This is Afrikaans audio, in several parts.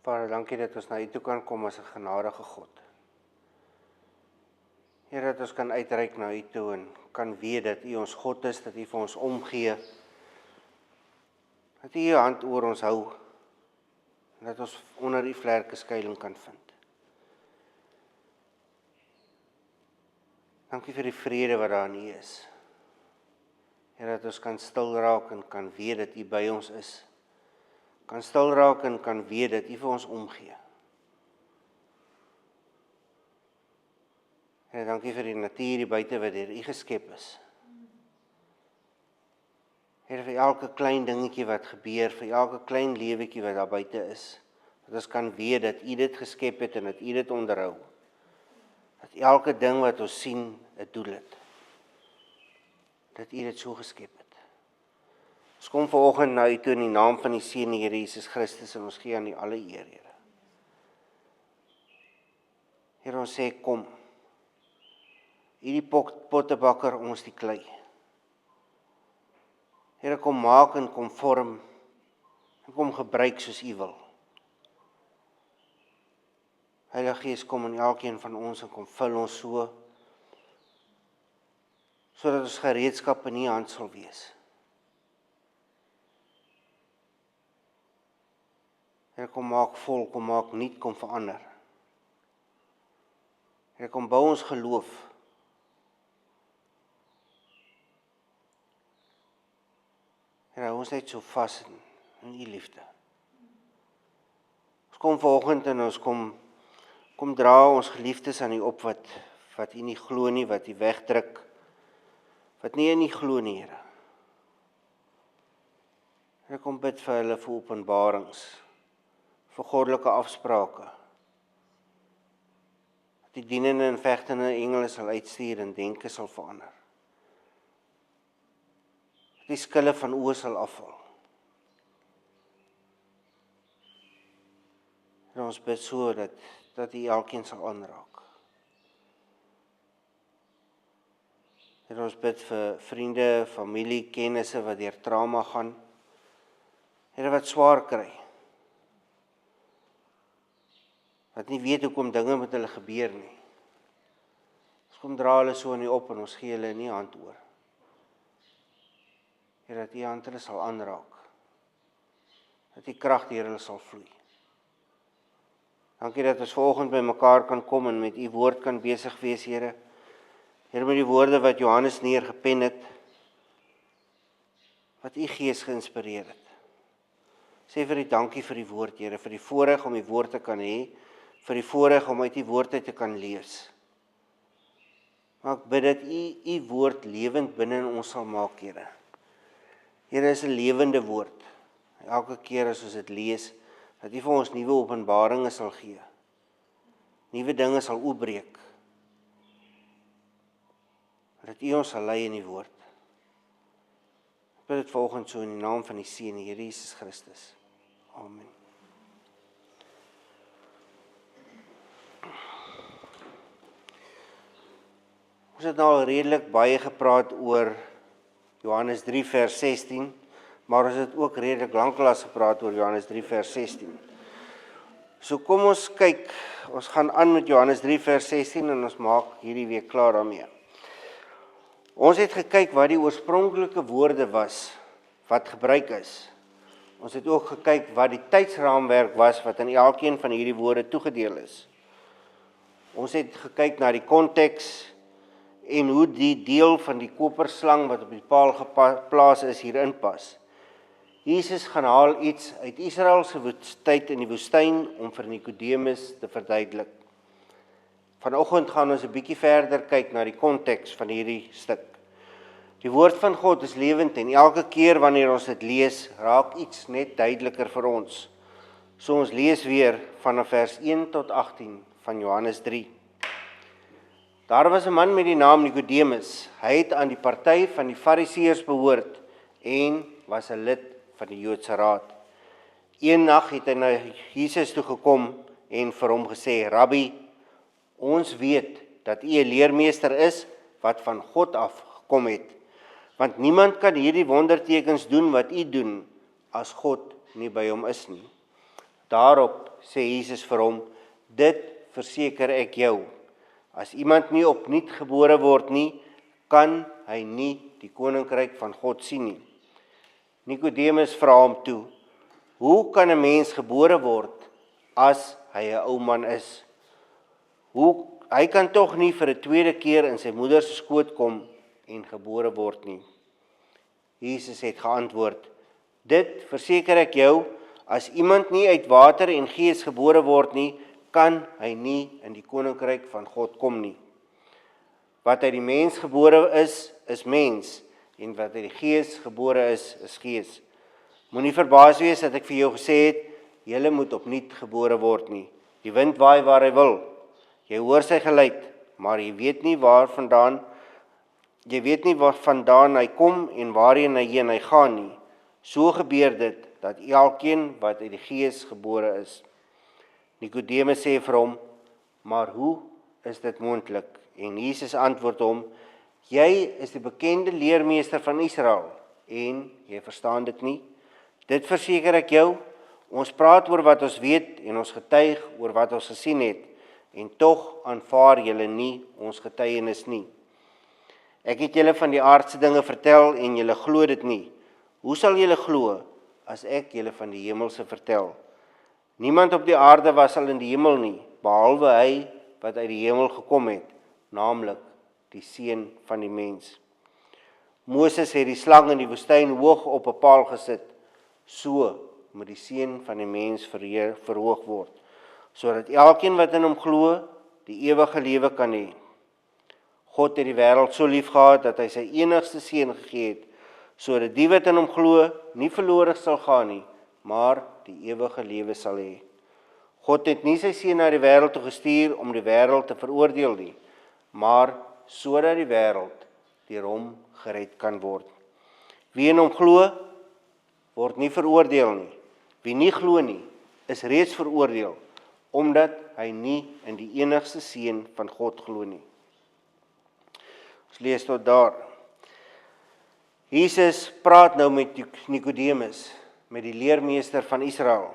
Vader, dankie dat ons na U toe kan kom as 'n genadige God. Here, dat ons kan uitreik na U toe en kan weet dat U ons God is, dat U vir ons omgee, dat U U hand oor ons hou, en dat ons onder U vlerke skuiling kan vind. Dankie vir die vrede wat daar in U is. Here, dat ons kan stil raak en kan weet dat U by ons is. Kan stil raak en kan weet dat U vir ons omgee. Here, dankie vir die natuur hier buite wat deur U geskep is. Here, vir elke klein dingetjie wat gebeur, vir elke klein lewetjie wat daar buite is, dat ons kan weet dat U dit geskep het en dat U dit onderhou. Dat elke ding wat ons sien, 'n doel het. Dat U dit so geskep het. Ons kom vanoggend na U toe in die naam van die Seun, die Here Jesus Christus, en ons gee aan U alle eer, Here. Here, ons sê kom. U die pottebakker, ons die klei. Here, kom maak en kom vorm, en kom gebruik soos U wil. Heilige Gees, kom in elkeen van ons en kom vul ons sodat ons gereedskap in U hand sal wees. Here, kom maak vol, kom maak nuut, kom verander. Here, kom bou ons geloof. Here, hou ons net so vas in U liefde. Ons kom vanoggend en ons kom dra ons geliefdes aan U op wat U nie glo nie, wat U wegdruk, wat nie in U glo nie, Here. Here, kom bid vir hulle vir openbarings, vir goddelike afsprake. Dat die dienende en vegtende engele sal uitstuur en denke sal verander. Dat die skille van oë sal afval. En ons bid so dat U elkeen sal aanraak. En ons bid vir vriende, familie, kennisse wat deur trauma gaan. Here, wat swaar kry. Wat nie weet hoekom dinge met hulle gebeur nie. Ons kom dra hulle so in U op en ons gee hulle in U hand oor. Here, dat U hand hulle sal aanraak. Dat U krag deur hulle sal vloei. Dankie dat ons vanoggend by mekaar kan kom en met U woord kan besig wees, Here. Here, met die woorde wat Johannes neergepen het, wat U Gees geïnspireer het. Sê vir U dankie vir die woord, Here, vir die voorreg om die woord te kan hê, vir die voorreg om uit die woord uit te kan lees. Maar ek bid dat U woord lewend binne in ons sal maak, Here. Here, is 'n lewende woord. Elke keer as ons dit lees, dat U vir ons nuwe openbaringe sal gee. Nuwe dinge sal oopbreek. Dat U ons sal lei in die woord. Ek bid dit vanoggend so in die naam van die Seun, die Here Jesus Christus. Amen. Ons het nou al redelik baie gepraat oor Johannes 3 vers 16, maar ons het ook redelik lanklaas gepraat oor Johannes 3 vers 16. So kom ons kyk, ons gaan aan met Johannes 3 vers 16 en ons maak hierdie week klaar daarmee. Ons het gekyk wat die oorspronklike woorde was, wat gebruik is. Ons het ook gekyk wat die tydsraamwerk was, wat aan elkeen van hierdie woorde toegedeel is. Ons het gekyk na die konteks, en hoe die deel van die koperslang wat op die paal geplaas is hierin pas. Jesus gaan haal iets uit Israel se tyd in die woestyn om vir Nikodemus te verduidelik. Vanoggend gaan ons 'n bietjie verder kyk na die konteks van hierdie stuk. Die woord van God is lewend en elke keer wanneer ons dit lees, raak iets net duideliker vir ons. So ons lees weer vanaf vers 1 tot 18 van Johannes 3. Daar was 'n man met die naam Nikodemus. Hy het aan die party van die Fariseërs behoort en was 'n lid van die Joodse Raad. Een nag het hy na Jesus toe gekom en vir hom gesê: "Rabbi, ons weet dat U 'n leermeester is wat van God af gekom het, want niemand kan hierdie wondertekens doen wat U doen as God nie by hom is nie." Daarop sê Jesus vir hom, dit verseker ek jou, as iemand nie opnuut gebore word nie, kan hy nie die koninkryk van God sien nie. Nikodemus vra hom toe, hoe kan 'n mens gebore word as hy 'n ou man is? Hy kan tog nie vir 'n tweede keer in sy moeder se skoot kom en gebore word nie. Jesus het geantwoord, dit verseker ek jou, as iemand nie uit water en gees gebore word nie, kan hy nie in die koninkryk van God kom nie. Wat uit die mens gebore is mens, en wat uit die gees gebore is gees. Moenie verbaas wees dat ek vir jou gesê het, julle moet opnuut gebore word nie. Die wind waai waar hy wil. Jy hoor sy geluid, maar jy weet nie waar vandaan hy kom en waarheen hy gaan nie. So gebeur dit, dat elkeen wat uit die gees gebore is. Nikodemus sê vir hom, maar hoe is dit moontlik? En Jesus antwoord hom, jy is die bekende leermeester van Israel, en jy verstaan dit nie? Dit verseker ek jou, ons praat oor wat ons weet, en ons getuig oor wat ons gesien het, en tog aanvaar julle nie ons getuienis nie. Ek het julle van die aardse dinge vertel, en julle glo dit nie. Hoe sal julle glo, as ek julle van die hemelse vertel? Niemand op die aarde was al in die hemel nie, behalwe hy wat uit die hemel gekom het, naamlik die Seun van die mens. Moses het die slang in die woestyn hoog op 'n paal gesit, so moet die Seun van die mens verhoog word, sodat elkeen wat in hom glo, die ewige lewe kan hê. God het die wêreld so lief gehad, dat hy sy enigste Seun gegee het, sodat die wat in hom glo, nie verlore sal gaan nie, maar die ewige lewe sal hê. God het nie sy Seun na die wêreld toe gestuur om die wêreld te veroordeel nie, maar sodat die wêreld deur hom gered kan word. Wie in hom glo, word nie veroordeel nie. Wie nie glo nie, is reeds veroordeel, omdat hy nie in die enigste Seun van God glo nie. Ons lees tot daar. Jesus praat nou met Nikodemus, met die leermeester van Israel.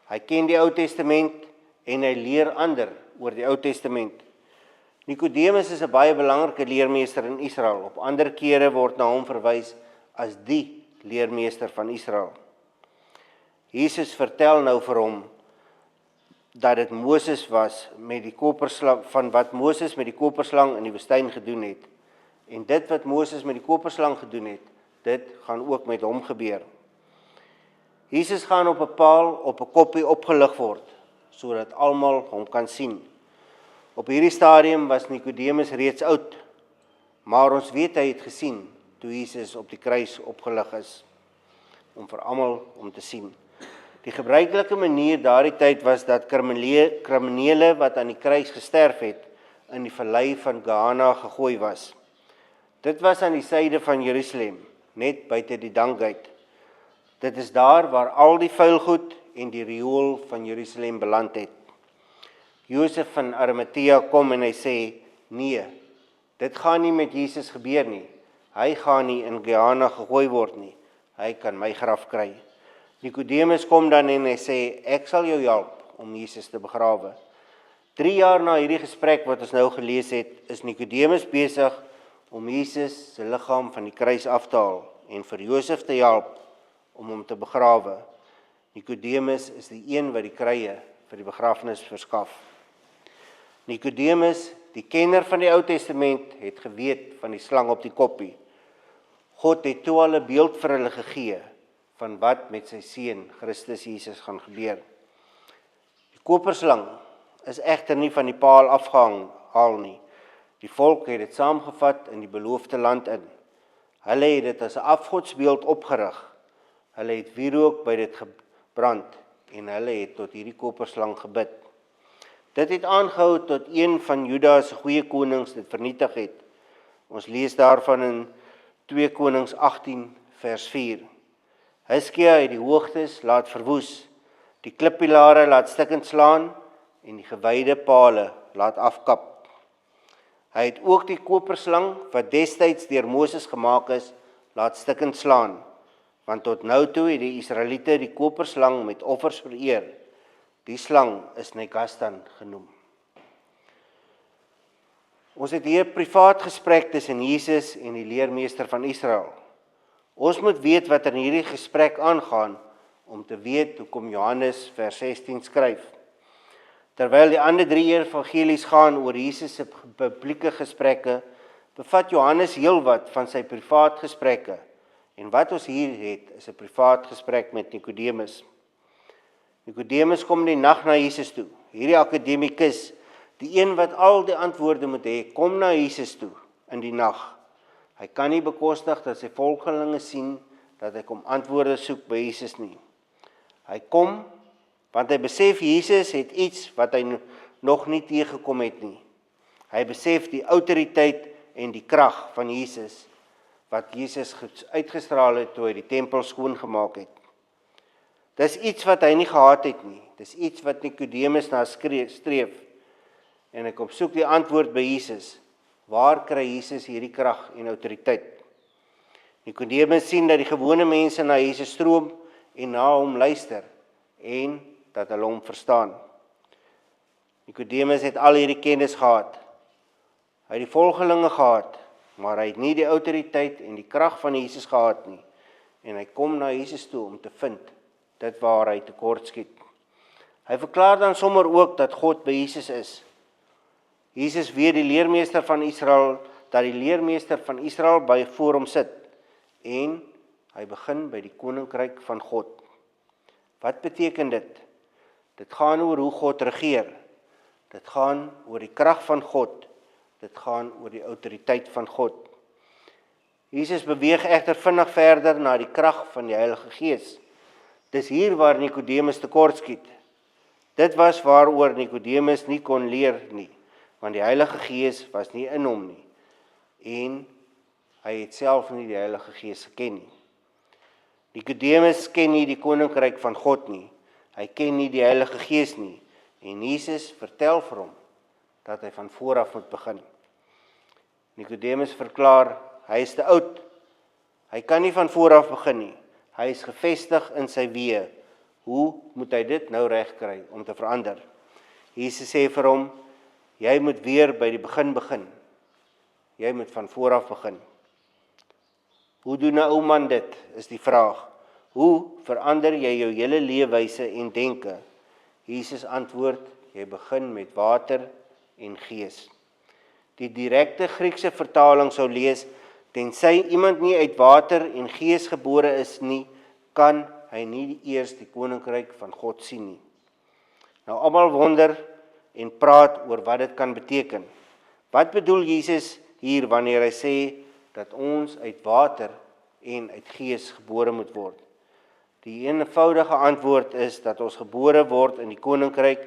Hy ken die Ou Testament en hy leer ander oor die Ou Testament. Nikodemus is 'n baie belangrike leermeester in Israel. Op ander kere word na hom verwys as die leermeester van Israel. Jesus vertel nou vir hom dat dit Moses was met die koperslang, van wat Moses met die koperslang in die woestyn gedoen het. En dit wat Moses met die koperslang gedoen het, dit gaan ook met hom gebeur. Jesus gaan op 'n paal op 'n koppie opgelig word, sodat almal hom kan sien. Op hierdie stadium was Nikodemus reeds oud, maar ons weet hy het gesien toe Jesus op die kruis opgelig is, om vir almal om te sien. Die gebruikelike manier daardie tyd was dat kriminele wat aan die kruis gesterf het, in die vallei van Gehenna gegooi was. Dit was aan die suide van Jerusalem, net buite die Dankgate. Dit is daar waar al die vuilgoed en die riool van Jerusalem beland het. Josef van Arimatea kom en hy sê, nee, dit gaan nie met Jesus gebeur nie. Hy gaan nie in Gehenna gegooi word nie. Hy kan my graf kry. Nikodemus kom dan en hy sê, ek sal jou help om Jesus te begrawe. 3 jaar na hierdie gesprek wat ons nou gelees het, is Nikodemus besig om Jesus se liggaam van die kruis af te haal en vir Josef te help om hom te begrawe. Nikodemus is die een wat die krye vir die begrafnis verskaf. Nikodemus, die kenner van die Ou Testament, het geweet van die slang op die koppie. God het toe al 'n beeld vir hulle gegee van wat met sy seun Christus Jesus gaan gebeur. Die koperslang is egter nie van die paal afgehaal nie. Die volk het dit saamgevat in die beloofde land in. Hulle het dit as 'n afgodsbeeld opgerig. Hulle het wierook by dit gebrand en hulle het tot hierdie koperslang gebid. Dit het aangehou tot een van Juda se goeie konings dit vernietig het. Ons lees daarvan in 2 Konings 18 vers 4. Hizkia het die hoogtes laat verwoes, die klippilare laat stukkend slaan en die gewyde pale laat afkap. Hy het ook die koperslang wat destyds deur Moses gemaak is, laat stukkend slaan, want tot nou toe het die Israeliete die koperslang met offers vereer. Die slang is Negastan genoem. Ons het hier 'n privaat gesprek tussen Jesus en die leermeester van Israel. Ons moet weet wat in hierdie gesprek aangaan, om te weet hoekom Johannes vers 16 skryf. Terwyl die ander 3 evangelies gaan oor Jesus se publieke gesprekke, bevat Johannes heelwat van sy privaat gesprekke. En wat ons hier het, is 'n privaat gesprek met Nikodemus. Nikodemus kom die nag na Jesus toe. Hierdie akademikus, die een wat al die antwoorde moet hê, kom na Jesus toe in die nag. Hy kan nie bekostig dat sy volgelinge sien dat hy kom antwoorde soek by Jesus nie. Hy kom want hy besef Jesus het iets wat hy nog nie teëgekom het nie. Hy besef die autoriteit en die krag van Jesus wat Jesus uitgestraal het toe hy die tempel skoongemaak het. Dis iets wat hy nie gehad het nie. Dis iets wat Nikodemus na streef. En hy kom soek die antwoord by Jesus. Waar kry Jesus hierdie krag en autoriteit? Nikodemus sien dat die gewone mense na Jesus stroom en na hom luister en dat hulle hom verstaan. Nikodemus het al hierdie kennis gehad. Hy het die volgelinge gehad, maar hy het nie die autoriteit en die krag van Jesus gehad nie. En hy kom na Jesus toe om te vind dit waar hy tekort skiet. Hy verklaar dan sommer ook dat God by Jesus is. Jesus weet die leermeester van Israel, dat die leermeester van Israel by voor hom sit. En hy begin by die koninkryk van God. Wat beteken dit? Dit gaan oor hoe God regeer. Dit gaan oor die krag van God. Dit gaan oor die autoriteit van God. Jesus beweeg egter vinnig verder na die krag van die Heilige Gees. Dis hier waar Nikodemus tekort skiet. Dit was waaroor Nikodemus nie kon leer nie, want die Heilige Gees was nie in hom nie. En hy het self nie die Heilige Gees geken nie. Nikodemus ken nie die koninkryk van God nie. Hy ken nie die Heilige Gees nie. En Jesus vertel vir hom dat hy van voor af moet begin. Nikodemus verklaar, hy is te oud. Hy kan nie van voor af begin nie. Hy is gevestig in sy weë. Hoe moet hy dit nou regkry om te verander? Jesus sê vir hom, jy moet weer by die begin begin. Jy moet van voor af begin. Hoe doen 'n ou man dit, is die vraag. Hoe verander jy jou hele leefwyse en denke? Jesus antwoord, jy begin met water en gees. Die direkte Griekse vertaling sou lees, tensy iemand nie uit water en gees gebore is nie, kan hy nie eers die koninkryk van God sien nie. Nou almal wonder en praat oor wat dit kan beteken. Wat bedoel Jesus hier wanneer hy sê dat ons uit water en uit gees gebore moet word? Die eenvoudige antwoord is dat ons gebore word in die koninkryk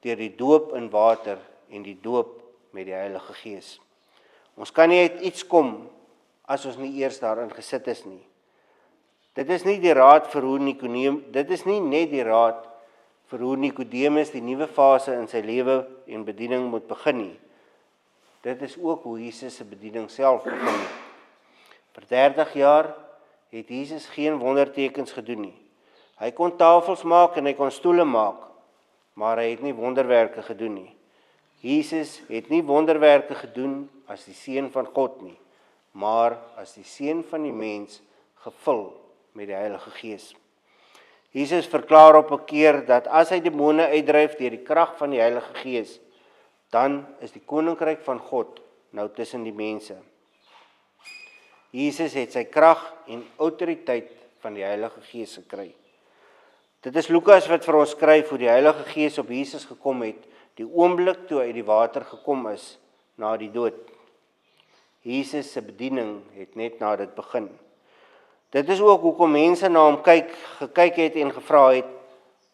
deur die doop in water en die doop met die Heilige Gees. Ons kan nie uit iets kom as ons nie eers daarin gesit is nie. Dit is nie die raad vir hoe Nikodemus die nuwe fase in sy lewe en bediening moet begin nie. Dit is ook hoe Jesus se bediening self begin het. Vir 30 jaar het Jesus geen wondertekens gedoen nie. Hy kon tafels maak en hy kon stoele maak, maar hy het nie wonderwerke gedoen nie. Jesus het nie wonderwerke gedoen as die Seun van God nie, maar as die Seun van die mens, gevul met die Heilige Gees. Jesus verklaar op 'n keer dat as hy demone uitdryf deur die krag van die Heilige Gees, dan is die koninkryk van God nou tussen die mense. Jesus het sy krag en autoriteit van die Heilige Gees gekry. Dit is Lukas wat vir ons skryf hoe die Heilige Gees op Jesus gekom het, die oomblik toe hy uit die water gekom is na die dood. Jesus se bediening het net na dit begin. Dit is ook hoekom mense na hom gekyk het en gevra het,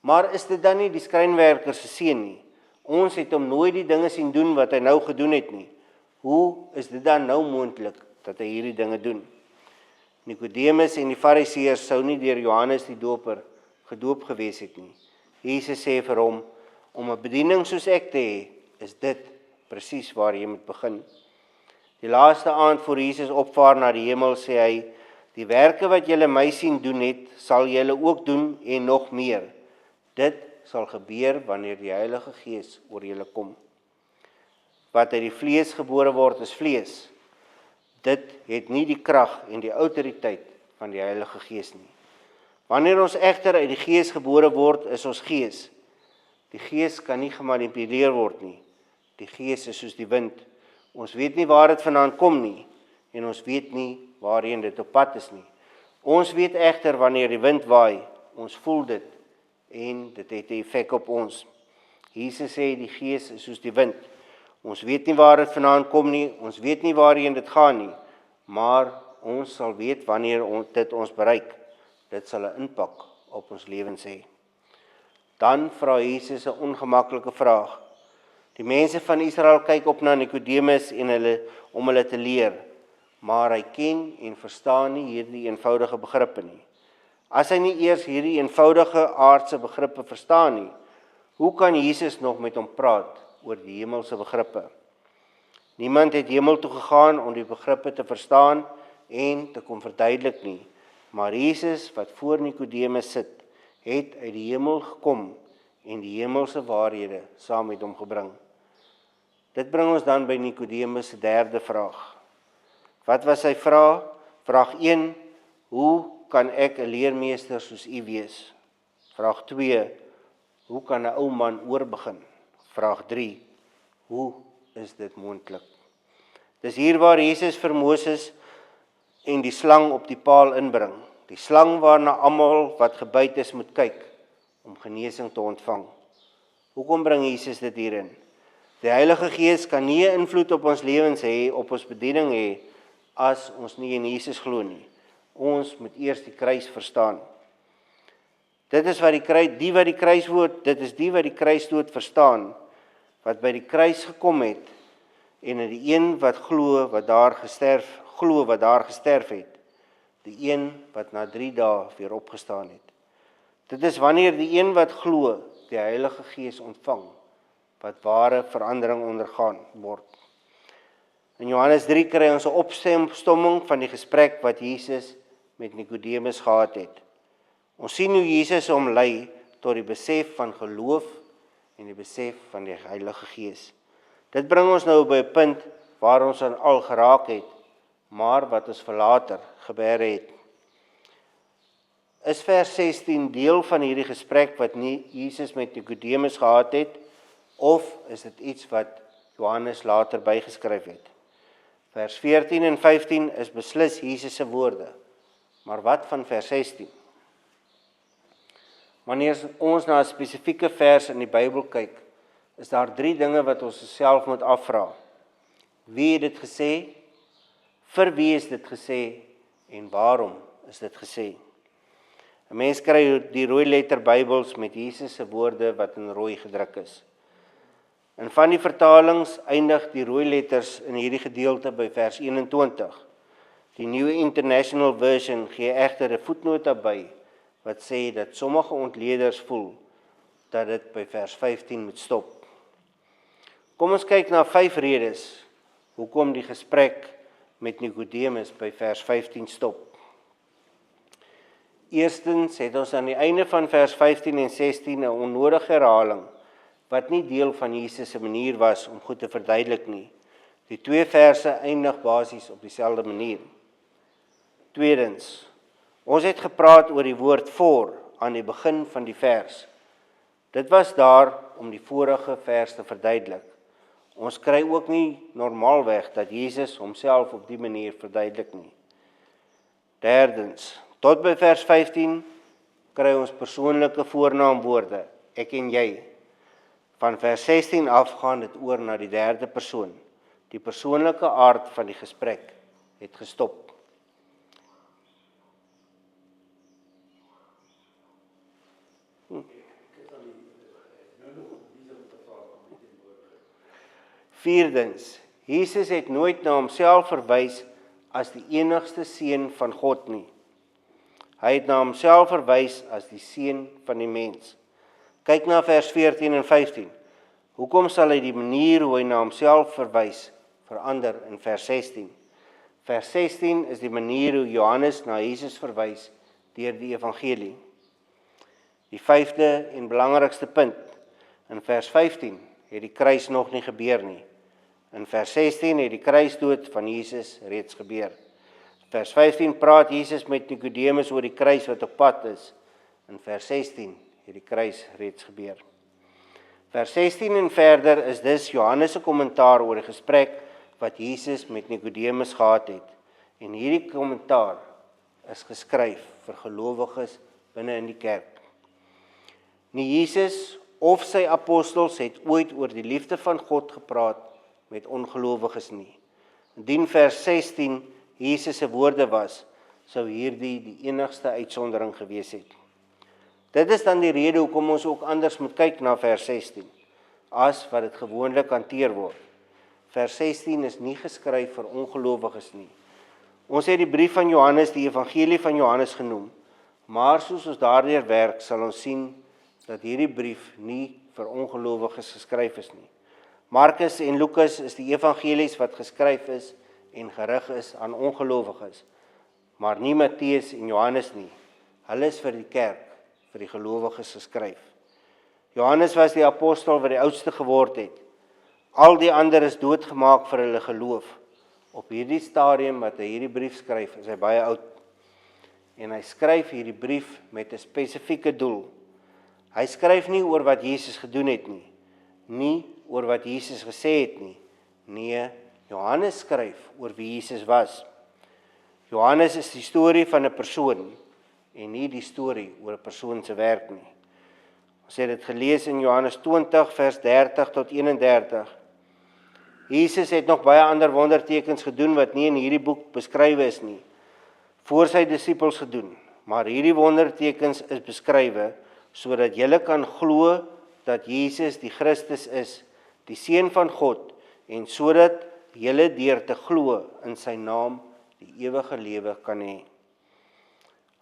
maar is dit dan nie die skrynwerker se seun nie? Ons het hom nooit die dinge sien doen wat hy nou gedoen het nie. Hoe is dit dan nou moontlik dat hy hierdie dinge doen? Nikodemus en die Fariseërs sou nie deur Johannes die Doper gedoop gewees het nie. Jesus sê vir hom, om 'n bediening soos ek te hê, is dit presies waar jy moet begin. Die laaste aand voor Jesus opvaar na die hemel sê hy, die werke wat julle my sien doen het, sal julle ook doen en nog meer. Dit sal gebeur wanneer die Heilige Gees oor julle kom. Wat uit die vlees gebore word is vlees. Dit het nie die krag en die autoriteit van die Heilige Gees nie. Wanneer ons egter uit die Gees gebore word, is ons gees. Die Gees kan nie gemanipuleer word nie. Die Gees is soos die wind. Ons weet nie waar dit vandaan kom nie, en ons weet nie waarheen dit op pad is nie. Ons weet egter wanneer die wind waai, ons voel dit, en dit het 'n effek op ons. Jesus sê die Gees is soos die wind. Ons weet nie waar dit vandaan kom nie, ons weet nie waarheen dit gaan nie, maar ons sal weet wanneer dit ons bereik. Dit sal 'n impak op ons lewens hê. Dan vra Jesus 'n ongemaklike vraag. Die mense van Israel kyk op na Nikodemus om hulle te leer, maar hy ken en verstaan nie hierdie eenvoudige begrippe nie. As hy nie eers hierdie eenvoudige aardse begrippe verstaan nie, hoe kan Jesus nog met hom praat oor die hemelse begrippe? Niemand het hemel toe gegaan om die begrippe te verstaan en te kom verduidelik nie, maar Jesus wat voor Nikodemus sit, het uit die hemel gekom en die hemelse waarhede saam met hom gebring. Dit bring ons dan by Nikodemus se derde vraag. Wat was sy vraag? Vraag 1, hoe kan ek 'n leermeester soos u wees? Vraag 2, hoe kan 'n ou man oorbegin? Vraag 3, hoe is dit moontlik? Dis hier waar Jesus vir Moses en die slang op die paal inbring. Die slang waarna almal wat gebyt is moet kyk om genesing te ontvang. Hoekom bring Jesus dit hierin? Die Heilige Gees kan nie 'n invloed op ons lewens hê, op ons bediening hê, as ons nie in Jesus glo nie. Ons moet eers die kruis verstaan. Dit is wat die wat die kruisdood verstaan, wat by die kruis gekom het, en die een wat glo wat daar gesterf het, die een wat na 3 dae weer opgestaan het. Dit is wanneer die een wat glo die Heilige Gees ontvang, wat ware verandering ondergaan word. In Johannes 3 kry ons 'n opsomming van die gesprek wat Jesus met Nikodemus gehad het. Ons sien hoe Jesus hom lei tot die besef van geloof en die besef van die Heilige Gees. Dit bring ons nou by 'n punt waar ons aan al geraak het, maar wat ons vir later gebeure het. Is vers 16 deel van hierdie gesprek wat Jesus met Nikodemus gehad het, of is dit iets wat Johannes later bygeskryf het? Vers 14 en 15 is beslis Jesus se woorde, maar wat van vers 16? Wanneer ons na 'n spesifieke vers in die Bybel kyk, is daar 3 dinge wat ons self moet afvra. Wie het dit gesê? Vir wie is dit gesê? En waarom is dit gesê? 'n Mens kry die rooi letter Bybels met Jesus se woorde wat in rooi gedruk is. In van die vertalings eindig die rooi letters in hierdie gedeelte by vers 21. Die New International Version gee egter 'n voetnota by wat sê dat sommige ontleeders voel dat dit by vers 15 moet stop. Kom ons kyk na 5 redes hoekom die gesprek met Nikodemus by vers 15 stop. Eerstens het ons aan die einde van vers 15 en 16 'n onnodige herhaling wat nie deel van Jesus se manier was om goed te verduidelik nie. Die 2 verse eindig basies op dieselfde manier. Tweedens, ons het gepraat oor die woord voor aan die begin van die vers. Dit was daar om die vorige vers te verduidelik. Ons kry ook nie normaalweg dat Jesus homself op die manier verduidelik nie. Derdens, tot by vers 15 kry ons persoonlike voornaamwoorde, ek en jy. Van vers 16 af gaan dit oor na die derde persoon. Die persoonlike aard van die gesprek het gestop. Vierdens, Jesus het nooit na homself verwys as die enigste seun van God nie. Hy het na homself verwys as die seun van die mens. Kyk na vers 14 en 15. Hoekom sal hy die manier hoe hy na homself verwys verander in vers 16? Vers 16 is die manier hoe Johannes na Jesus verwys deur die evangelie. Die 5de en belangrikste punt, in vers 15 het die kruis nog nie gebeur nie. In vers 16 het die kruisdood van Jesus reeds gebeur. Vers 15 praat Jesus met Nikodemus oor die kruis wat op pad is. In vers 16 het die kruis reeds gebeur. Vers 16 en verder is dus Johannes se kommentaar oor die gesprek wat Jesus met Nikodemus gehad het. En hierdie kommentaar is geskryf vir gelowiges binne in die kerk. Nie Jesus of sy apostels het ooit oor die liefde van God gepraat met ongelowiges nie. Indien vers 16 Jesus se woorde was, sou hierdie die enigste uitsondering gewees het. Dit is dan die rede hoekom ons ook anders moet kyk na vers 16, as wat dit gewoonlik hanteer word. Vers 16 is nie geskryf vir ongelowiges nie. Ons het die brief van Johannes, die evangelie van Johannes genoem, maar soos ons daardeur werk, sal ons sien dat hierdie brief nie vir ongelowiges geskryf is nie. Markus en Lukas is die evangelies wat geskryf is en gerig is aan ongelowiges, maar nie Matteus en Johannes nie. Hulle is vir die kerk, vir die gelowiges geskryf. Johannes was die apostel wat die oudste geword het. Al die ander is doodgemaak vir hulle geloof. Op hierdie stadium wat hy hierdie brief skryf, is hy baie oud. En hy skryf hierdie brief met 'n spesifieke doel. Hy skryf nie oor wat Jesus gedoen het nie, nie oor wat Jesus gesê het nie. Nee, Johannes skryf oor wie Jesus was. Johannes is die storie van 'n persoon en nie die storie oor 'n persoon se werk nie. Ons het dit gelees in Johannes 20 vers 30 tot 31. Jesus het nog baie ander wondertekens gedoen wat nie in hierdie boek beskrywe is nie, voor sy disippels gedoen. Maar hierdie wondertekens is beskrywe sodat julle kan glo dat Jesus die Christus is, die Seun van God, en sodat julle deur te glo in sy naam die ewige lewe kan hê.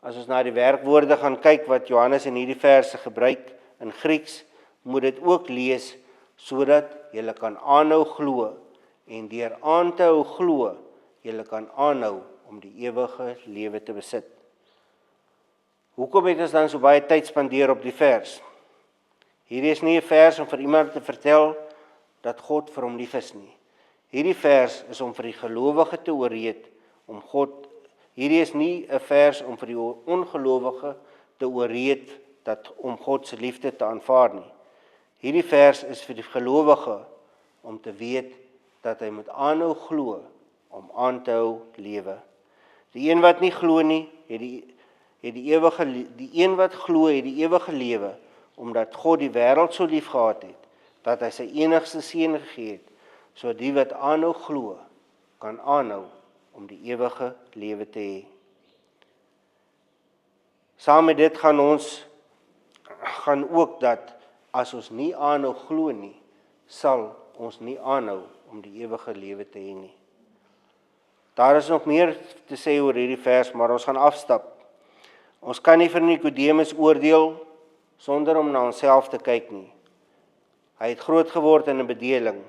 As ons na die werkwoorde gaan kyk wat Johannes in hierdie verse gebruik in Grieks, moet dit ook lees sodat julle kan aanhou glo en deur aan te hou glo, julle kan aanhou om die ewige lewe te besit. Hoekom het ons dan so baie tyd spandeer op die vers? Hierdie is nie 'n vers om vir iemand te vertel dat God vir hom lief is nie. Hierdie vers is om vir die gelowige te oorreed om God. Hierdie is nie 'n vers om vir die ongelowige te oorreed om God se liefde te aanvaar nie. Hierdie vers is vir die gelowige om te weet dat hy moet aanhou glo om aan te hou lewe. Die een wat nie glo nie, het die een wat glo het die ewige lewe, omdat God die wêreld so lief gehad het, dat hy sy enigste seun gegee het, sodat die wat aanhou glo, kan aanhou om die ewige lewe te hê. Saam met dit gaan ook dat as ons nie aanhou glo nie, sal ons nie aanhou om die ewige lewe te hê nie. Daar is nog meer te sê oor hierdie vers, maar ons gaan afstap. Ons kan nie vir Nikodemus oordeel sonder om na onsself te kyk nie. Hy het groot geword in 'n bedeling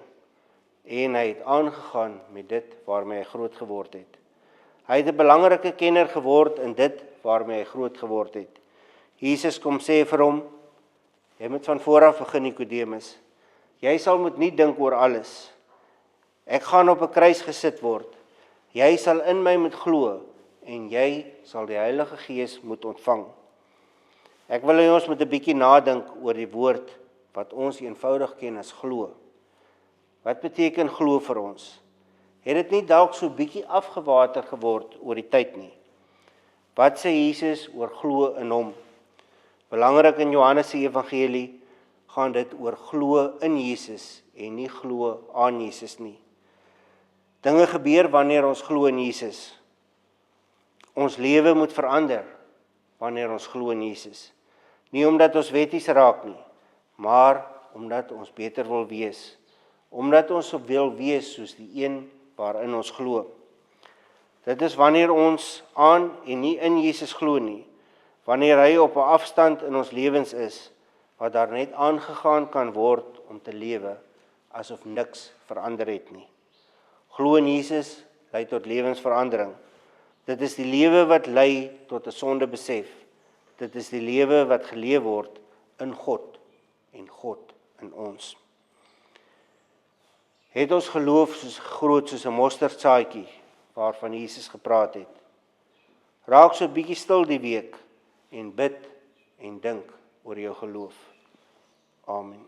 en hy het aangegaan met dit waarmee hy groot geword het. Hy het 'n belangrike kenner geword in dit waarmee hy groot geword het. Jesus kom sê vir hom, jy moet van vooraf begin, Nikodemus. Jy sal moet nie dink oor alles. Ek gaan op 'n kruis gesit word. Jy sal in my moet glo en jy sal die Heilige Gees moet ontvang. Ek wil hê ons moet 'n bietjie nadink oor die woord wat ons eenvoudig ken as glo. Wat beteken glo vir ons? Het dit nie dalk so bietjie afgewater geword oor die tyd nie? Wat sê Jesus oor glo in hom? Belangrik in Johannes se evangelie gaan dit oor glo in Jesus en nie glo aan Jesus nie. Dinge gebeur wanneer ons glo in Jesus. Ons lewe moet verander wanneer ons glo in Jesus. Nie omdat ons wetties raak nie, maar omdat ons beter wil wees. Omdat ons wil wees soos die een waarin ons glo. Dit is wanneer ons aan en nie in Jesus glo nie, wanneer hy op 'n afstand in ons lewens is, wat daar net aangegaan kan word om te lewe, asof niks verander het nie. Glo in Jesus lei tot lewensverandering. Dit is die lewe wat lei tot 'n sondebesef. Dit is die lewe wat geleef word in God en God in ons. Het ons geloof groot soos 'n mosterdsaadjie waarvan Jesus gepraat het? Raak so 'n bietjie stil die week en bid en dink oor jou geloof. Amen.